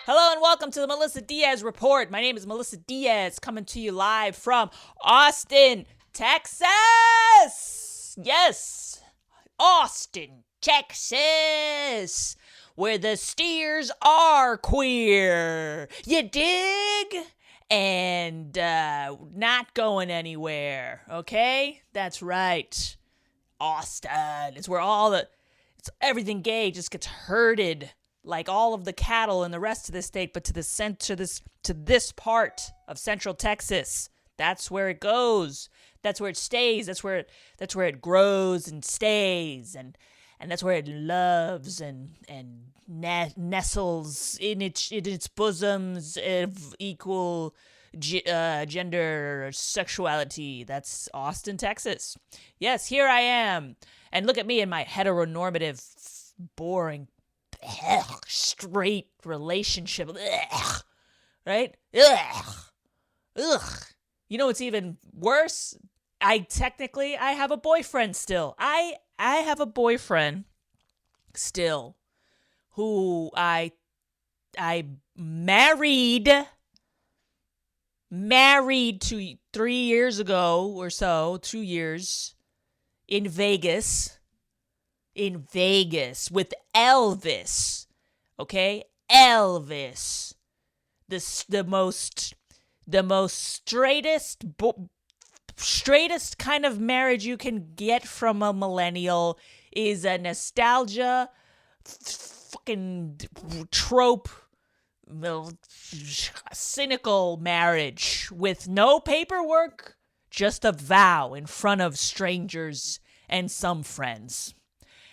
Hello and welcome to the Melissa Diaz Report. My name is Melissa Diaz, coming to you live from Austin, Texas. Yes, Austin, Texas, where the steers are queer. You dig? And not going anywhere, okay? That's right. Austin. It's where everything gay just gets herded like all of the cattle in the rest of the state, but to this part of Central Texas. That's where it goes. That's where it stays. That's where it grows and stays, and that's where it loves and nestles in its bosoms of equal gender sexuality. That's Austin, Texas. Yes, here I am. And look at me in my heteronormative, boring, straight relationship. Right? Ugh. You know what's even worse? I have a boyfriend still. I have a boyfriend still who I married to 3 years ago or so, 2 years, in Vegas with Elvis. Okay? Elvis. The most straightest kind of marriage you can get from a millennial is a nostalgia fucking trope, cynical marriage with no paperwork, just a vow in front of strangers and some friends.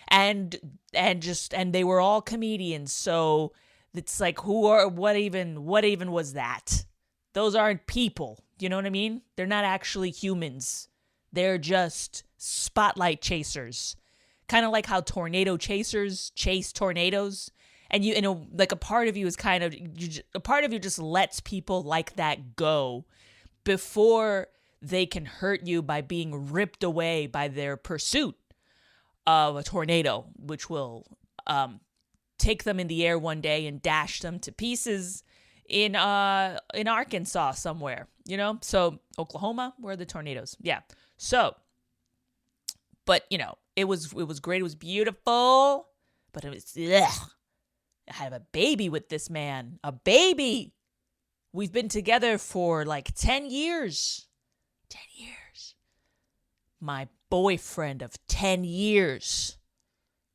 And they were all comedians, so it's like what even was that? Those aren't people. You know what I mean? They're not actually humans. They're just spotlight chasers. Kind of like how tornado chasers chase tornadoes. And a part of you is a part of you just lets people like that go before they can hurt you by being ripped away by their pursuit of a tornado, which will take them in the air one day and dash them to pieces in Arkansas somewhere, so Oklahoma, where are the tornadoes? Yeah. So, but it was great. It was beautiful, but it was, I have a baby with this man, a baby. We've been together for like 10 years, 10 years. My boyfriend of 10 years.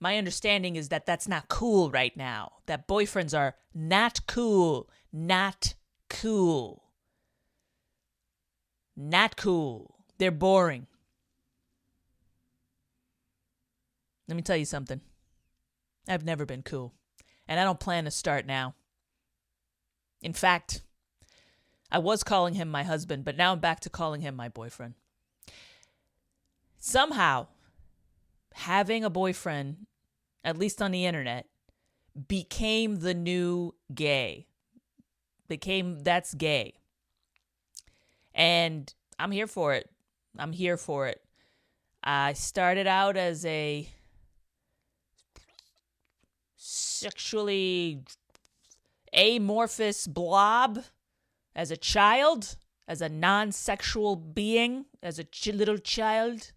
My understanding is that that's not cool right now. That boyfriends are not cool. Not cool. Not cool. They're boring. Let me tell you something. I've never been cool. And I don't plan to start now. In fact, I was calling him my husband, but now I'm back to calling him my boyfriend. Somehow, having a boyfriend, at least on the internet, became the new gay. That's gay. And I'm here for it. I started out as a sexually amorphous blob as a child, as a non-sexual being, as a little child,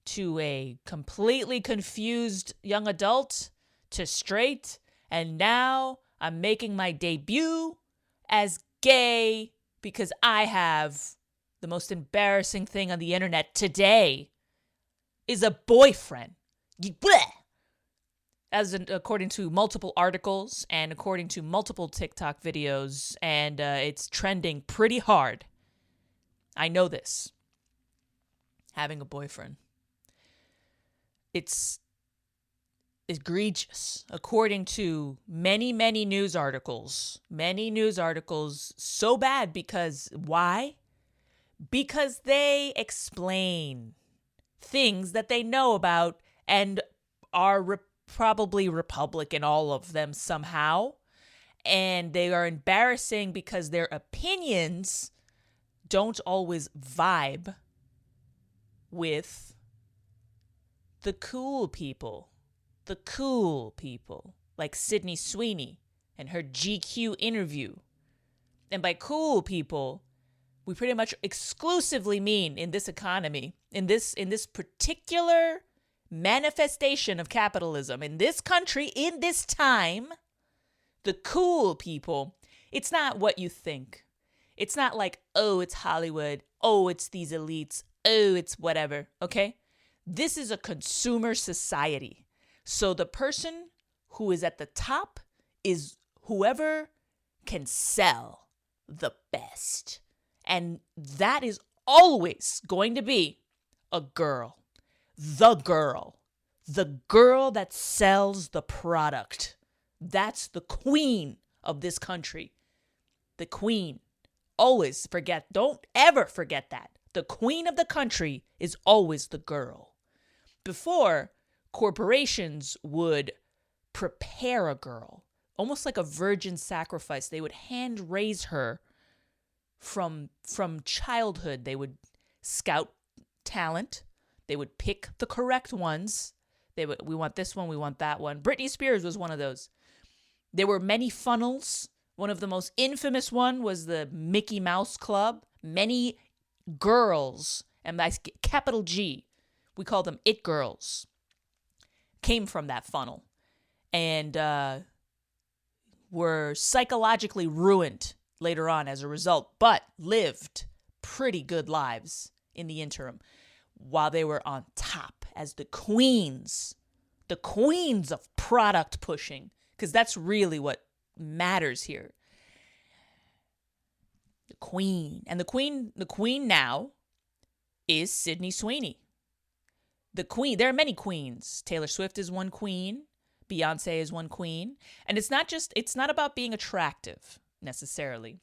to a completely confused young adult, to straight, and now I'm making my debut as gay because I have the most embarrassing thing on the internet today is a boyfriend. According to multiple articles and according to multiple TikTok videos, and it's trending pretty hard. I know this. Having a boyfriend. It's egregious, according to many, many news articles. Many news articles, so bad because, why? Because they explain things that they know about and are probably Republican, all of them somehow. And they are embarrassing because their opinions don't always vibe with the cool people, like Sydney Sweeney, and her GQ interview. And by cool people, we pretty much exclusively mean in this economy, in this particular manifestation of capitalism, in this country, in this time, the cool people, it's not what you think. It's not like, oh, it's Hollywood. Oh, it's these elites. Oh, it's whatever. Okay? This is a consumer society. So the person who is at the top is whoever can sell the best. And that is always going to be a girl. The girl that sells the product. That's the queen of this country. The queen. Always don't ever forget that. The queen of the country is always the girl. Before, corporations would prepare a girl, almost like a virgin sacrifice. They would hand raise her from childhood. They would scout talent. They would pick the correct ones. We want this one, we want that one. Britney Spears was one of those. There were many funnels. One of the most infamous one was the Mickey Mouse Club. Many girls, and by capital G, we call them it girls, came from that funnel and were psychologically ruined later on as a result, but lived pretty good lives in the interim while they were on top as the queens of product pushing, because that's really what matters here. The queen. And the queen now is Sydney Sweeney. The queen. There are many queens. Taylor Swift is one queen. Beyonce is one queen. And it's not about being attractive necessarily.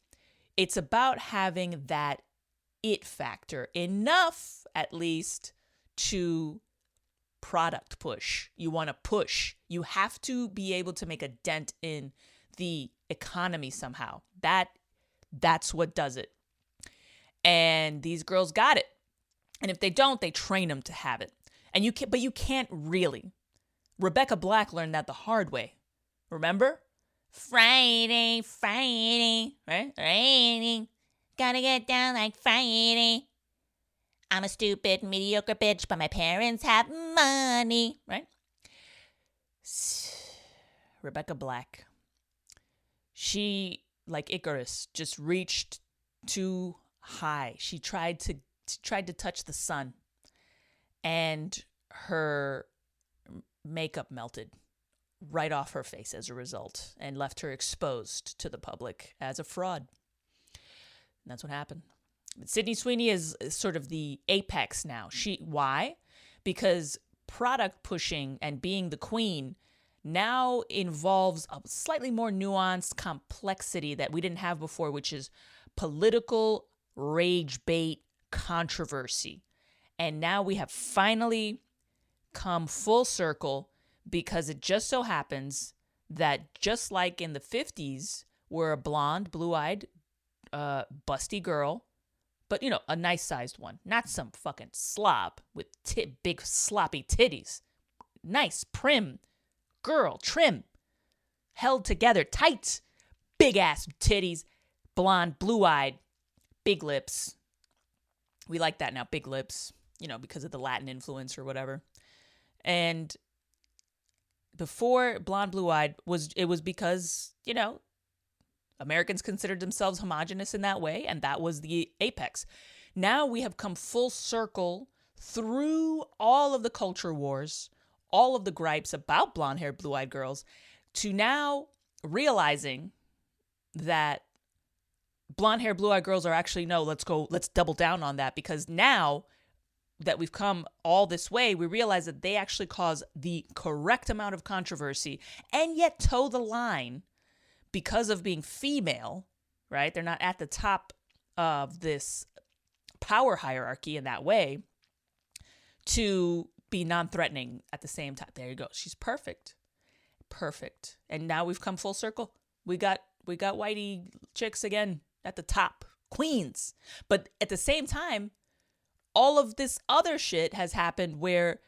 It's about having that it factor, enough at least to product push. You want to push. You have to be able to make a dent in the economy somehow. That's what does it. And these girls got it. And if they don't, they train them to have it. And you can't really. Rebecca Black learned that the hard way. Remember? Friday, right? Raining. Gotta get down like Friday. I'm a stupid, mediocre bitch, but my parents have money, right? Rebecca Black. She, like Icarus, just reached too high. She tried to touch the sun, and her makeup melted right off her face as a result and left her exposed to the public as a fraud. And that's what happened. But Sydney Sweeney is sort of the apex now. Why? Because product pushing and being the queen now involves a slightly more nuanced complexity that we didn't have before, which is political rage bait controversy. And now we have finally come full circle, because it just so happens that just like in the 50s, where a blonde, blue-eyed, busty girl, but, a nice-sized one, not some fucking slob with big sloppy titties. Nice, prim girl, trim, held together, tight, big-ass titties, blonde, blue-eyed, big lips. We like that now, big lips, because of the Latin influence or whatever. And before blonde, blue-eyed, it was because, Americans considered themselves homogenous in that way, and that was the apex. Now we have come full circle through all of the culture wars, all of the gripes about blonde-haired, blue-eyed girls, to now realizing that blonde-haired, blue-eyed girls are actually, no, let's double down on that, because now that we've come all this way, we realize that they actually cause the correct amount of controversy and yet toe the line because of being female, right? They're not at the top of this power hierarchy in that way, to be non-threatening at the same time. There you go. She's perfect. Perfect. And now we've come full circle. We got whitey chicks again at the top. Queens. But at the same time, all of this other shit has happened where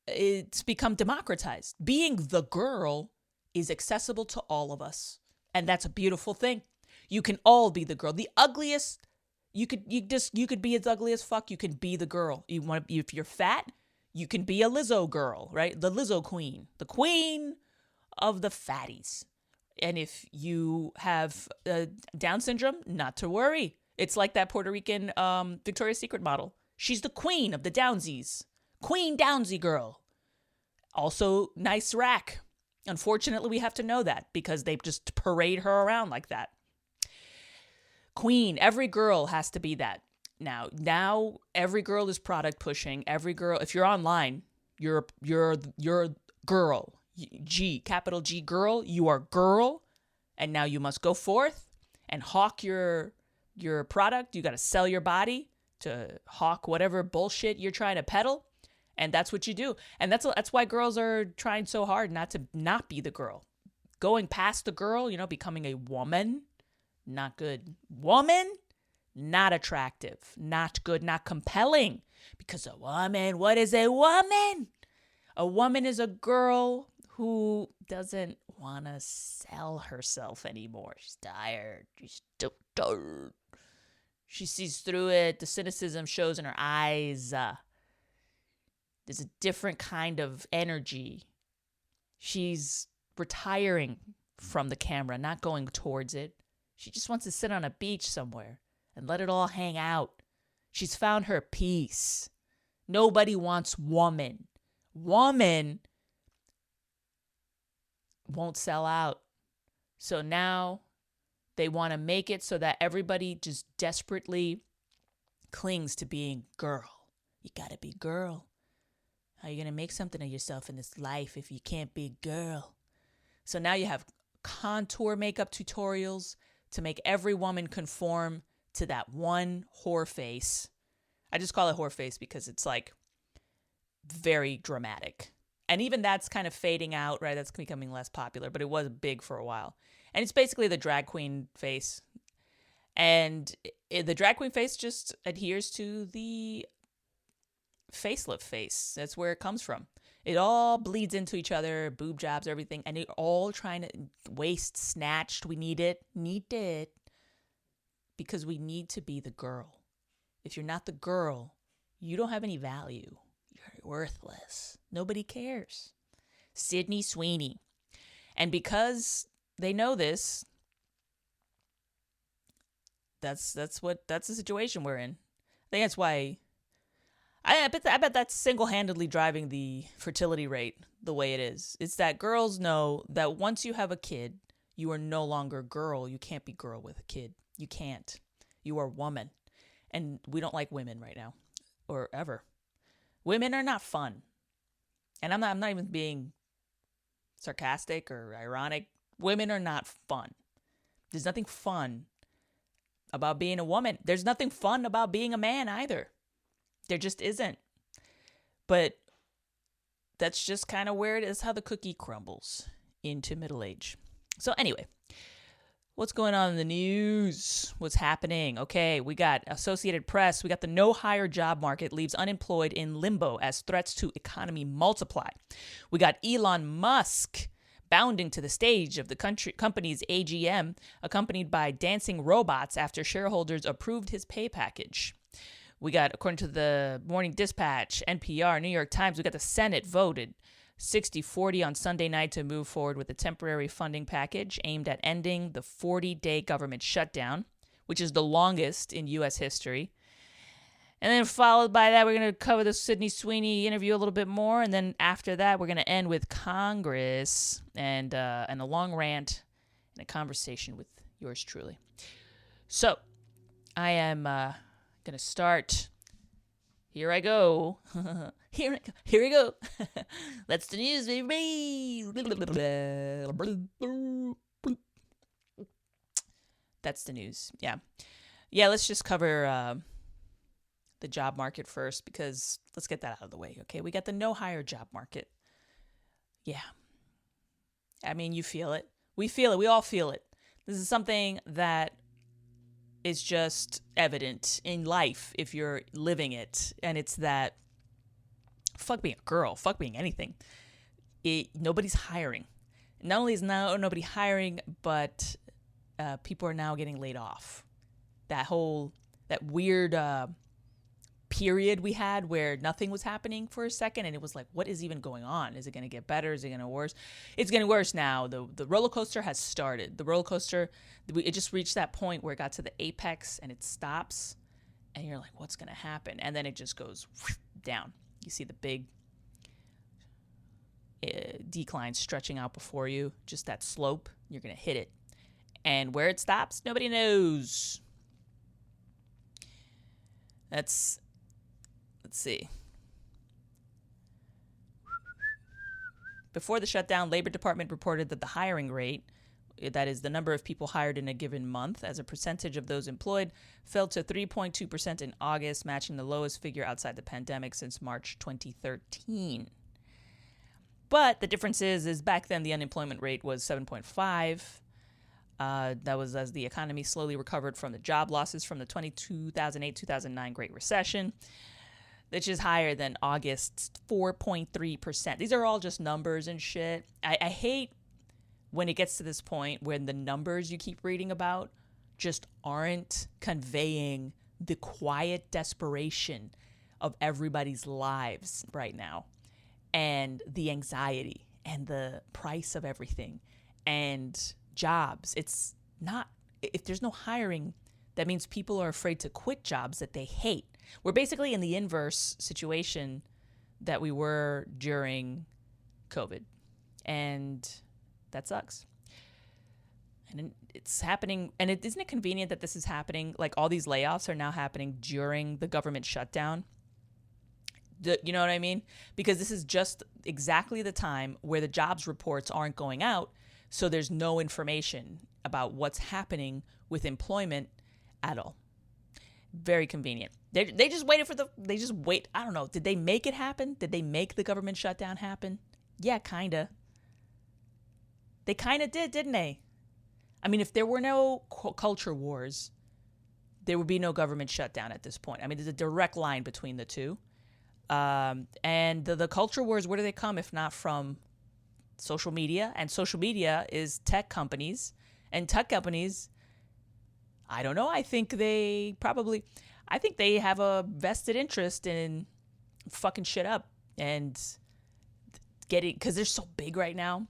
it's become democratized. Being the girl is accessible to all of us. And that's a beautiful thing. You can all be the girl. The ugliest, you could be as ugly as fuck. You can be the girl. If you're fat, you can be a Lizzo girl, right? The Lizzo queen, the queen of the fatties. And if you have Down syndrome, not to worry. It's like that Puerto Rican Victoria's Secret model. She's the queen of the Downsies. Queen Downsy girl. Also, nice rack. Unfortunately, we have to know that because they just parade her around like that. Queen, every girl has to be that. Now every girl is product pushing. Every girl, if you're online, you're girl. G, capital G, girl. You are girl, and now you must go forth and hawk your product. You got to sell your body to hawk whatever bullshit you're trying to peddle, and that's what you do. And that's why girls are trying so hard not to not be the girl, going past the girl. Becoming a woman, not good. Woman, not attractive, not good, not compelling. Because a woman, what is a woman? A woman is a girl who doesn't want to sell herself anymore. She's tired. She's so tired. She sees through it. The cynicism shows in her eyes. There's a different kind of energy. She's retiring from the camera, not going towards it. She just wants to sit on a beach somewhere and let it all hang out. She's found her peace. Nobody wants woman. Woman won't sell out. So now they want to make it so that everybody just desperately clings to being girl. You got to be girl. How are you going to make something of yourself in this life if you can't be girl? So now you have contour makeup tutorials to make every woman conform to that one whore face. I just call it whore face because it's like very dramatic. And even that's kind of fading out, right? That's becoming less popular, but it was big for a while. And it's basically the drag queen face. And the drag queen face just adheres to the facelift face. That's where it comes from. It all bleeds into each other, boob jobs, everything. And it all trying to waist snatched. We need it. Because we need to be the girl. If you're not the girl, you don't have any value. You're worthless. Nobody cares. Sydney Sweeney. And because they know this, that's the situation we're in. I think that's why I bet that's single-handedly driving the fertility rate the way it is. It's that girls know that once you have a kid, you are no longer girl. You can't be girl with a kid. You can't. You are woman. And we don't like women right now or ever. Women are not fun. And I'm not even being sarcastic or ironic. Women are not fun. There's nothing fun about being a woman. There's nothing fun about being a man either. There just isn't. But that's just kind of where it is, how the cookie crumbles into middle age. So anyway, what's going on in the news? What's happening? Okay, we got Associated Press. We got the no-hire job market leaves unemployed in limbo as threats to economy multiply. We got Elon Musk bounding to the stage of the company's AGM, accompanied by dancing robots after shareholders approved his pay package. We got, according to the Morning Dispatch, NPR, New York Times, we got the Senate voted 60-40 on Sunday night to move forward with a temporary funding package aimed at ending the 40-day government shutdown, which is the longest in U.S. history. And then followed by that, we're going to cover the Sydney Sweeney interview a little bit more. And then after that, we're going to end with Congress and a long rant and a conversation with yours truly. So I am going to start. Here I go. Here we go. That's the news, baby. That's the news. Yeah. Let's just cover the job market first, because let's get that out of the way. Okay. We got the no hire job market. Yeah. I mean, you feel it. We feel it. We all feel it. This is something that is just evident in life if you're living it. And it's that fuck being a girl, fuck being anything. Nobody's hiring. Not only is now nobody hiring, but people are now getting laid off. That weird period we had where nothing was happening for a second, and it was like, what is even going on? Is it going to get better? Is it going to worse? It's getting worse now. The roller coaster has started. The roller coaster, it just reached that point where it got to the apex and it stops, and you're like, what's going to happen? And then it just goes down. You see the big decline stretching out before you, just that slope. You're going to hit it. And where it stops, nobody knows. Let's see. Before the shutdown, Labor Department reported that the hiring rate, that is the number of people hired in a given month as a percentage of those employed, fell to 3.2% in August, matching the lowest figure outside the pandemic since March 2013. But the difference is back then the unemployment rate was 7.5. That was as the economy slowly recovered from the job losses from the 2008-2009 Great Recession, which is higher than August's 4.3%. These are all just numbers and shit. I hate when it gets to this point when the numbers you keep reading about just aren't conveying the quiet desperation of everybody's lives right now, and the anxiety and the price of everything and jobs. It's not, if there's no hiring, that means people are afraid to quit jobs that they hate. We're basically in the inverse situation that we were during COVID, and that sucks. And it's happening, and isn't it convenient that this is happening? Like, all these layoffs are now happening during the government shutdown. You know what I mean? Because this is just exactly the time where the jobs reports aren't going out, so there's no information about what's happening with employment at all. Very convenient. They just waited I don't know. Did they make it happen? Did they make the government shutdown happen? Yeah, kind of. They kind of did, didn't they? I mean, if there were no culture wars, there would be no government shutdown at this point. I mean, there's a direct line between the two. And the culture wars, where do they come if not from social media? And social media is tech companies. And tech companies, I don't know, I think they have a vested interest in fucking shit up and getting, because they're so big right now.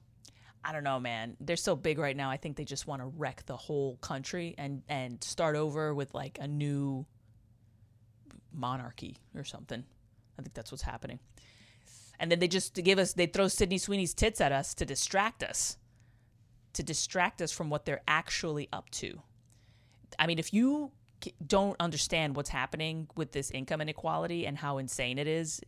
I don't know, man. They're so big right now. I think they just want to wreck the whole country and start over with like a new monarchy or something. I think that's what's happening. And then they throw Sydney Sweeney's tits at us to distract us from what they're actually up to. I mean, if you don't understand what's happening with this income inequality and how insane it is,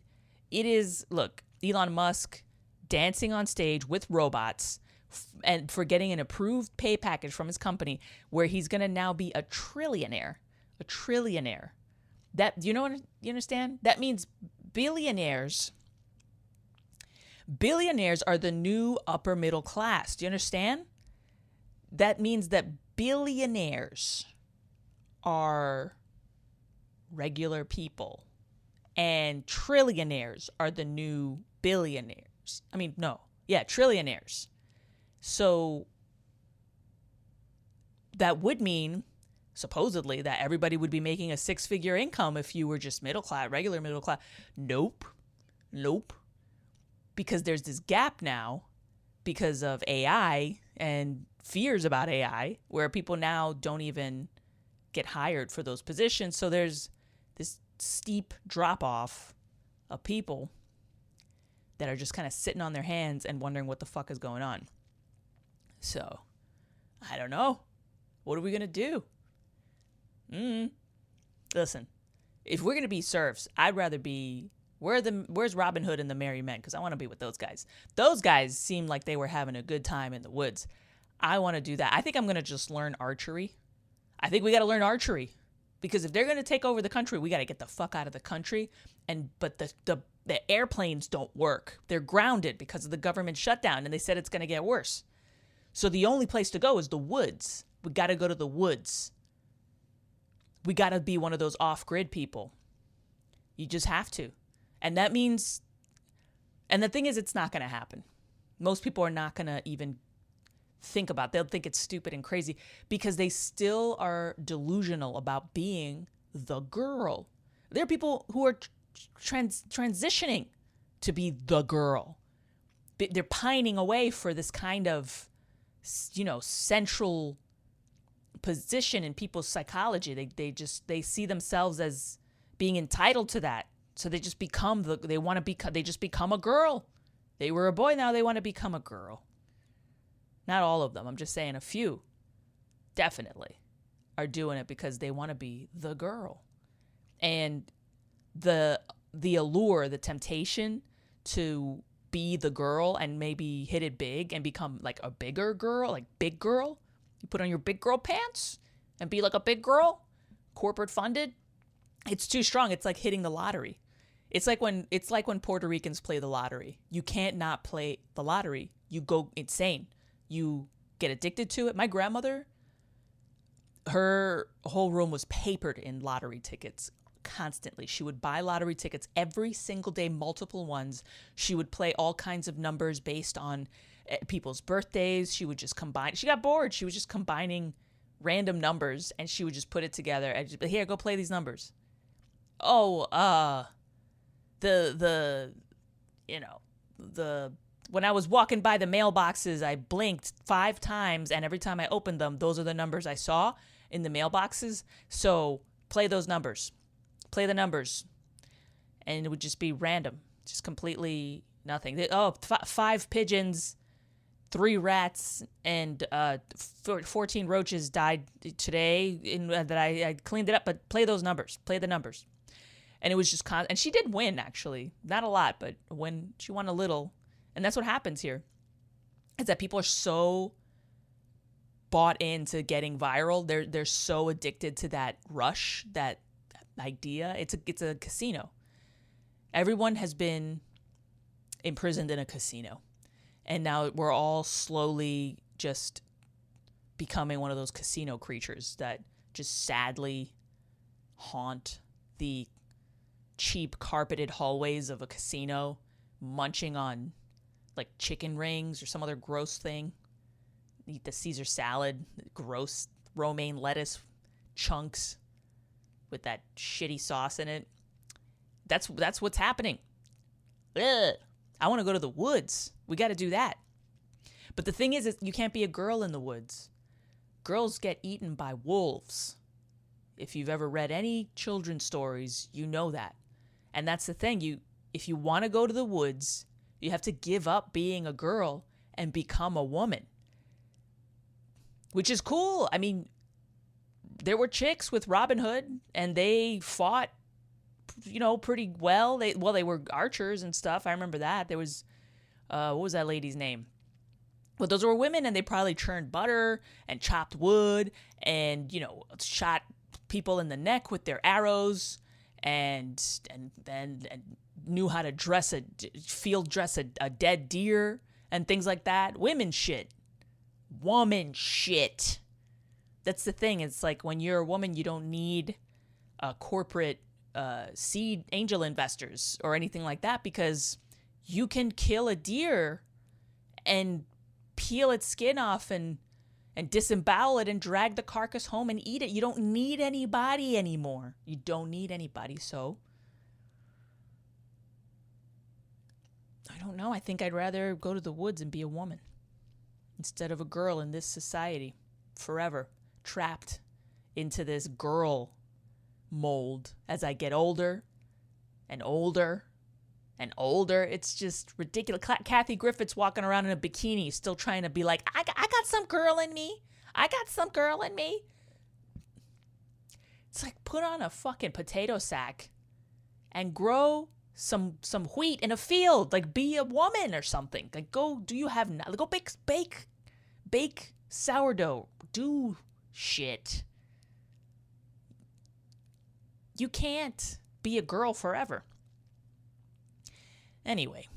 look, Elon Musk dancing on stage with robots and for getting an approved pay package from his company where he's going to now be a trillionaire. That, you understand? That means billionaires are the new upper middle class. Do you understand? That means that billionaires are regular people and trillionaires are the new billionaires. Trillionaires. So that would mean, supposedly, that everybody would be making a 6-figure income if you were just middle class, regular middle class. Nope. Because there's this gap now because of AI and fears about AI where people now don't even get hired for those positions. So there's this steep drop off of people that are just kind of sitting on their hands and wondering what the fuck is going on. So, I don't know. What are we going to do? Listen, if we're going to be serfs, I'd rather be... Where's Robin Hood and the Merry Men? Because I want to be with those guys. Those guys seemed like they were having a good time in the woods. I want to do that. I think I'm going to just learn archery. I think we got to learn archery. Because if they're going to take over the country, we got to get the fuck out of the country. But the airplanes don't work. They're grounded because of the government shutdown, and they said it's going to get worse. So the only place to go is the woods. We got to go to the woods. We got to be one of those off-grid people. You just have to. And that means, and the thing is, it's not going to happen. Most people are not going to even think about. They'll think it's stupid and crazy because they still are delusional about being the girl. There are people who are transitioning to be the girl. They're pining away for this kind of, central position in people's psychology. They see themselves as being entitled to that. So they just become they just become a girl. They were a boy, now they want to become a girl. Not all of them. I'm just saying a few definitely are doing it because they want to be the girl. And the allure, the temptation to be the girl and maybe hit it big and become like a bigger girl, like big girl. You put on your big girl pants and be like a big girl, corporate funded. It's too strong. It's like hitting the lottery. It's like when Puerto Ricans play the lottery. You can't not play the lottery. You go insane. You get addicted to it. My grandmother, her whole room was papered in lottery tickets constantly. She would buy lottery tickets every single day, multiple ones. She would play all kinds of numbers based on people's birthdays. She would just combine. She got bored. She was just combining random numbers and she would just put it together. And just, here, go play these numbers. When I was walking by the mailboxes, I blinked 5 times, and every time I opened them, those are the numbers I saw in the mailboxes. So play those numbers. Play the numbers. And it would just be random. Just completely nothing. 5 pigeons, 3 rats, and 14 roaches died today. That I cleaned it up, but play those numbers. Play the numbers. And it was just and she did win, actually. Not a lot, but when she won a little. And that's what happens here. Is that people are so bought into getting viral. They're so addicted to that rush, that idea. It's a casino. Everyone has been imprisoned in a casino. And now we're all slowly just becoming one of those casino creatures that just sadly haunt the cheap carpeted hallways of a casino, munching on like chicken rings or some other gross thing. Eat the Caesar salad, gross romaine lettuce chunks with that shitty sauce in it. That's what's happening. Ugh. I want to go to the woods. We got to do that. But the thing is you can't be a girl in the woods. Girls get eaten by wolves. If you've ever read any children's stories, you know that. And that's the thing. If you want to go to the woods, you have to give up being a girl and become a woman. Which is cool. I mean, there were chicks with Robin Hood, and they fought, pretty well. They were archers and stuff. I remember that. There was, what was that lady's name? But those were women, and they probably churned butter and chopped wood and, shot people in the neck with their arrows and knew how to field dress a dead deer and things like that. Woman shit. Woman shit. That's the thing. It's like when you're a woman, you don't need corporate seed angel investors or anything like that, because you can kill a deer and peel its skin off and disembowel it and drag the carcass home and eat it. You don't need anybody anymore. You don't need anybody. So I don't know. I think I'd rather go to the woods and be a woman instead of a girl in this society, forever trapped into this girl mold as I get older and older and older. It's just ridiculous. Kathy Griffin's walking around in a bikini still trying to be like, I got some girl in me. I got some girl in me. It's like, put on a fucking potato sack and grow some wheat in a field. Like, be a woman or something. Like, go bake sourdough. Do shit. You can't be a girl forever. Anyway,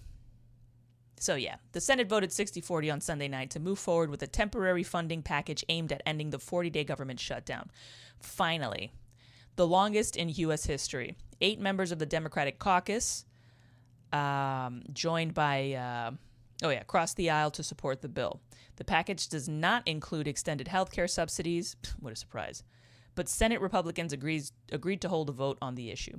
so yeah, the Senate voted 60-40 on Sunday night to move forward with a temporary funding package aimed at ending the 40-day government shutdown. Finally, the longest in U.S. history. 8 members of the Democratic caucus, joined by Oh, yeah, crossed the aisle to support the bill. The package does not include extended health care subsidies. What a surprise. But Senate Republicans agreed to hold a vote on the issue.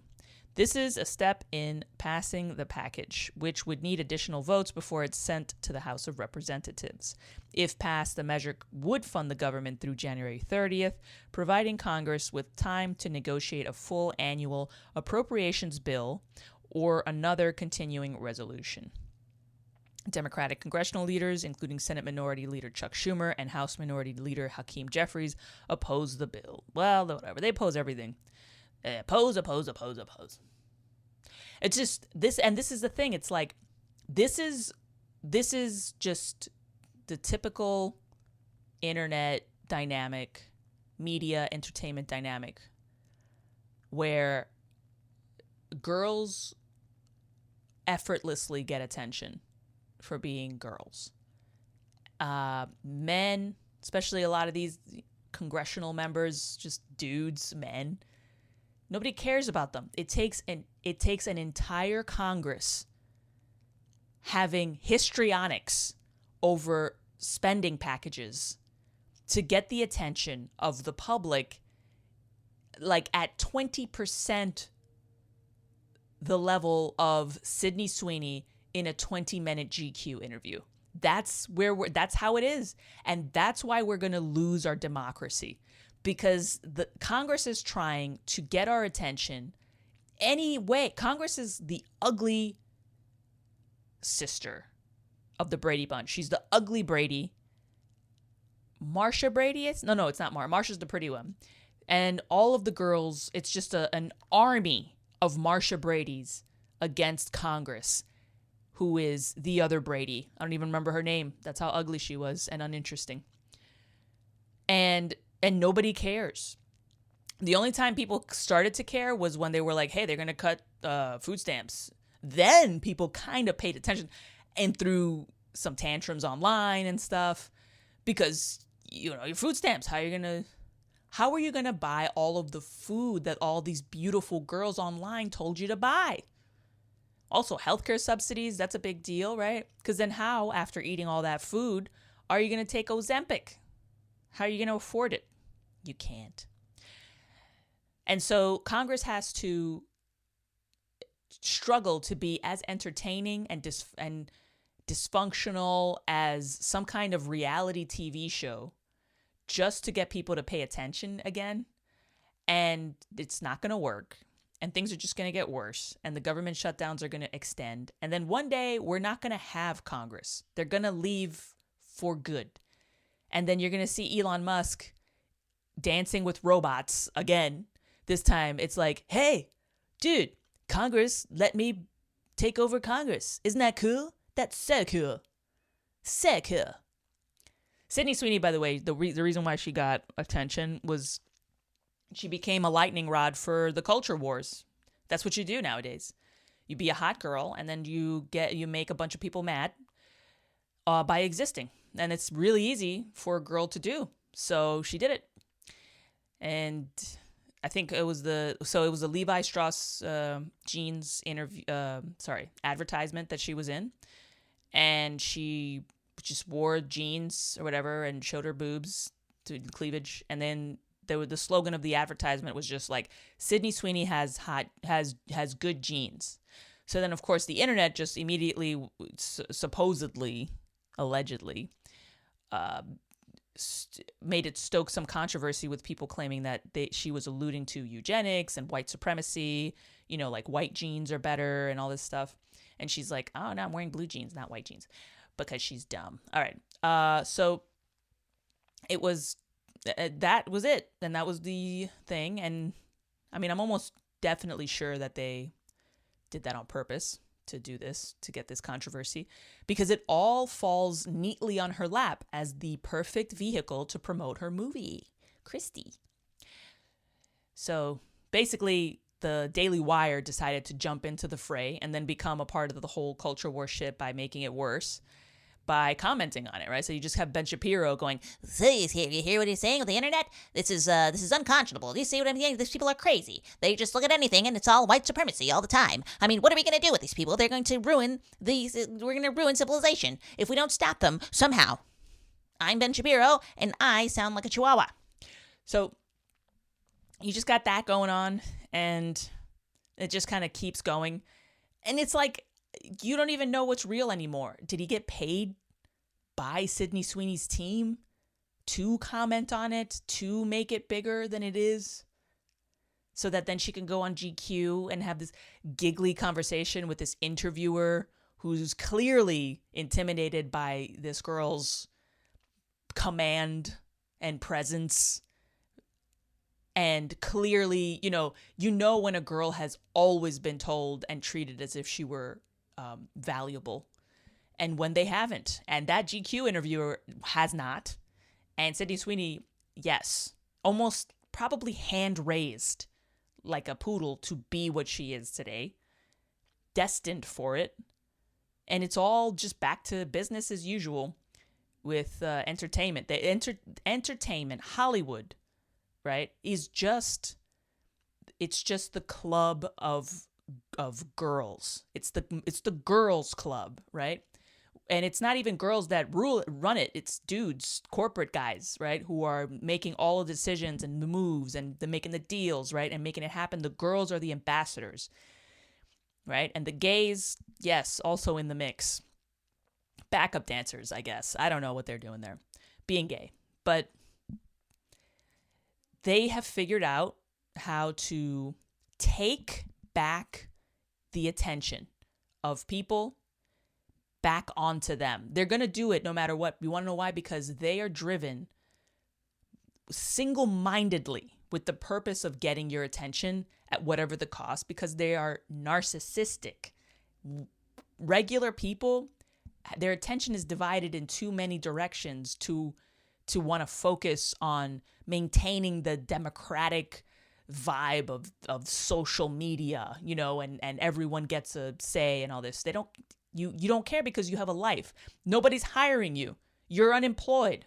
This is a step in passing the package, which would need additional votes before it's sent to the House of Representatives. If passed, the measure would fund the government through January 30th, providing Congress with time to negotiate a full annual appropriations bill or another continuing resolution. Democratic congressional leaders, including Senate Minority Leader Chuck Schumer and House Minority Leader Hakeem Jeffries, oppose the bill. Well, whatever. They oppose everything. Oppose. It's just this, and this is the thing. It's like this is just the typical internet dynamic, media entertainment dynamic, where girls effortlessly get attention for being girls. Men, especially a lot of these congressional members, just dudes, men, nobody cares about them. It takes an entire Congress having histrionics over spending packages to get the attention of the public, like at 20% the level of Sydney Sweeney in a 20-minute GQ interview. That's how it is. And that's why we're going to lose our democracy, because the Congress is trying to get our attention anyway. Congress is the ugly sister of the Brady Bunch. She's the ugly Brady. Marsha Brady is? No, it's not Marsha. Marsha's the pretty one. And all of the girls, it's just an army of Marsha Bradys against Congress, who is the other Brady. I don't even remember her name. That's how ugly she was and uninteresting. And nobody cares. The only time people started to care was when they were like, hey, they're going to cut food stamps. Then people kind of paid attention and threw some tantrums online and stuff, because, your food stamps, how are you going to buy all of the food that all these beautiful girls online told you to buy? Also, healthcare subsidies, that's a big deal, right? Because then how, after eating all that food, are you going to take Ozempic? How are you going to afford it? You can't. And so Congress has to struggle to be as entertaining and dysfunctional as some kind of reality TV show just to get people to pay attention again. And it's not going to work. And things are just going to get worse. And the government shutdowns are going to extend. And then one day, we're not going to have Congress. They're going to leave for good. And then you're going to see Elon Musk dancing with robots again. This time, it's like, hey, dude, Congress, let me take over Congress. Isn't that cool? That's so cool. So cool. Sydney Sweeney, by the way, the reason why she got attention was she became a lightning rod for the culture wars. That's what you do nowadays. You be a hot girl, and then you make a bunch of people mad by existing. And it's really easy for a girl to do. So she did it. And I think it was the Levi Strauss jeans advertisement that she was in. And she just wore jeans or whatever and showed her boobs to cleavage. And then the slogan of the advertisement was just like, Sydney Sweeney has good genes. So then, of course, the internet just immediately, supposedly, allegedly, made it stoke some controversy with people claiming that she was alluding to eugenics and white supremacy, like white jeans are better and all this stuff. And she's like, oh, no, I'm wearing blue jeans, not white jeans, because she's dumb. All right. So it was... that was it. And that was the thing. And I mean, I'm almost definitely sure that they did that on purpose to do this, to get this controversy, because it all falls neatly on her lap as the perfect vehicle to promote her movie, Christie. So basically, the Daily Wire decided to jump into the fray and then become a part of the whole culture war shit by making it worse. by commenting on it, right? So you just have Ben Shapiro going, "See, you hear what he's saying with the internet? This is unconscionable. You see what I'm saying? These people are crazy. They just look at anything and it's all white supremacy all the time. I mean, what are we going to do with these people? They're going to ruin we're going to ruin civilization if we don't stop them somehow. I'm Ben Shapiro and I sound like a chihuahua." So you just got that going on, and it just kind of keeps going. And it's like, you don't even know what's real anymore. Did he get paid by Sydney Sweeney's team to comment on it, to make it bigger than it is, so that then she can go on GQ and have this giggly conversation with this interviewer who's clearly intimidated by this girl's command and presence? And clearly, you know when a girl has always been told and treated as if she were valuable, and when they haven't. And that GQ interviewer has not. And Sydney Sweeney, yes, almost probably hand raised like a poodle to be what she is today, destined for it. And it's all just back to business as usual with entertainment. The entertainment, Hollywood, right, it's just the club of girls. It's the girls club, right? And it's not even girls that run it. It's dudes, corporate guys, right, who are making all of the decisions and the moves and they're making the deals, right, and making it happen. The girls are the ambassadors, right? And the gays, yes, also in the mix. Backup dancers, I guess. I don't know what they're doing there, being gay. But they have figured out how to take back the attention of people back onto them. They're going to do it no matter what. You want to know why? Because they are driven single-mindedly with the purpose of getting your attention at whatever the cost, because they are narcissistic. Regular people, their attention is divided in too many directions to want to focus on maintaining the democratic vibe of social media, and everyone gets a say and all this. You don't care because you have a life. Nobody's hiring you. You're unemployed.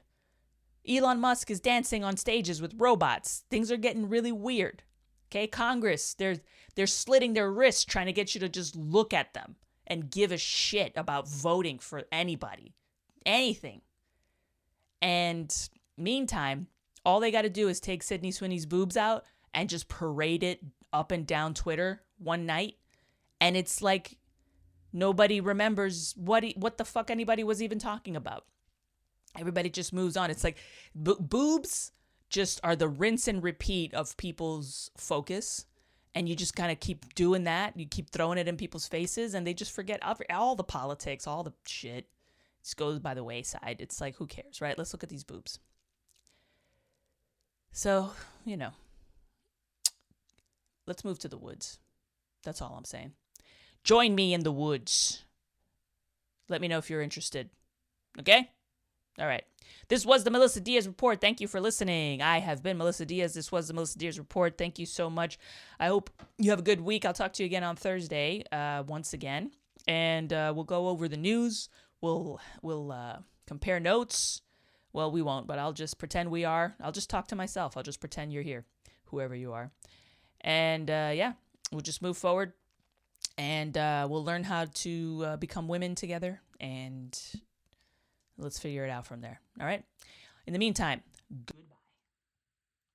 Elon Musk is dancing on stages with robots. Things are getting really weird. Okay, Congress, they're slitting their wrists trying to get you to just look at them and give a shit about voting for anybody, anything. And meantime, all they got to do is take Sydney Sweeney's boobs out and just parade it up and down Twitter one night. And it's like nobody remembers what the fuck anybody was even talking about. Everybody just moves on. It's like boobs just are the rinse and repeat of people's focus. And you just kind of keep doing that. You keep throwing it in people's faces and they just forget all the politics, all the shit. Just goes by the wayside. It's like, who cares, right? Let's look at these boobs. So, let's move to the woods. That's all I'm saying. Join me in the woods. Let me know if you're interested. Okay? All right. This was the Melissa Diaz Report. Thank you for listening. I have been Melissa Diaz. This was the Melissa Diaz Report. Thank you so much. I hope you have a good week. I'll talk to you again on Thursday, once again. And we'll go over the news. We'll compare notes. Well, we won't, but I'll just pretend we are. I'll just talk to myself. I'll just pretend you're here, whoever you are. And, we'll just move forward. And we'll learn how to become women together. And let's figure it out from there. All right? In the meantime, goodbye.